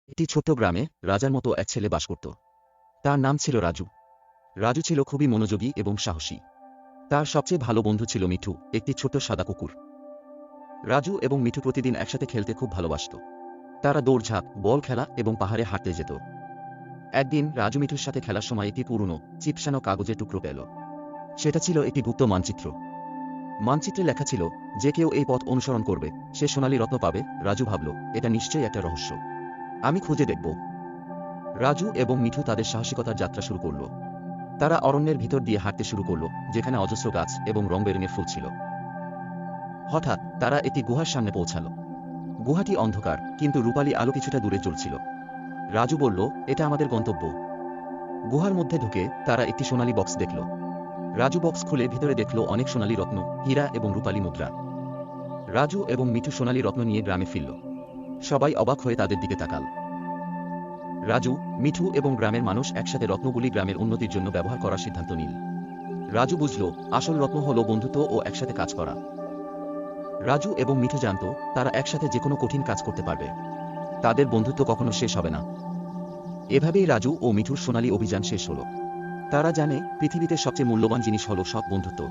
একটি ছোট্ট গ্রামে রাজার মতো এক ছেলে বাস করত। তার নাম ছিল রাজু। রাজু ছিল খুবই মনোযোগী এবং সাহসী। তার সবচেয়ে ভালো বন্ধু ছিল মিঠু, একটি ছোট সাদা কুকুর। রাজু এবং মিঠু প্রতিদিন একসাথে খেলতে খুব ভালোবাসত। তারা দৌড়ঝাঁপ, বল খেলা এবং পাহাড়ে হাঁটতে যেত। একদিন রাজু মিঠুর সাথে খেলার সময় একটি পুরনো চিপসানো কাগজের টুকরো পেল। সেটা ছিল একটি গুপ্ত মানচিত্র। মানচিত্রে লেখা ছিল, যে কেউ এই পথ অনুসরণ করবে সে সোনালী রত্ন পাবে। রাজু ভাবল, এটা নিশ্চয়ই একটা রহস্য, আমি খুঁজে দেখব। রাজু এবং মিঠু তাদের সাহসিকতার যাত্রা শুরু করল। তারা অরণ্যের ভিতর দিয়ে হাঁটতে শুরু করল, যেখানে অজস্র গাছ এবং রংবেরঙের ফুল ছিল। হঠাৎ তারা একটি গুহার সামনে পৌঁছাল। গুহাটি অন্ধকার, কিন্তু রূপালী আলো কিছুটা দূরে জ্বলছিল। রাজু বলল, এটা আমাদের গন্তব্য। গুহার মধ্যে ঢুকে তারা একটি সোনালী বক্স দেখল। রাজু বক্স খুলে ভিতরে দেখল অনেক সোনালী রত্ন, হীরা এবং রূপালী মুদ্রা। রাজু এবং মিঠু সোনালী রত্ন নিয়ে গ্রামে ফিরল। সবাই অবাক হয়ে তাদের দিকে তাকাল। রাজু, মিঠু এবং গ্রামের মানুষ একসাথে রত্নগুলি গ্রামের উন্নতির জন্য ব্যবহার করার সিদ্ধান্ত নিল। রাজু বুঝল, আসল রত্ন হল বন্ধুত্ব ও একসাথে কাজ করা। রাজু এবং মিঠু জানত, তারা একসাথে যে কোনো কঠিন কাজ করতে পারবে। তাদের বন্ধুত্ব কখনো শেষ হবে না। এভাবেই রাজু ও মিঠুর সোনালী অভিযান শেষ হল। তারা জানে, পৃথিবীতে সবচেয়ে মূল্যবান জিনিস হল সৎ বন্ধুত্ব।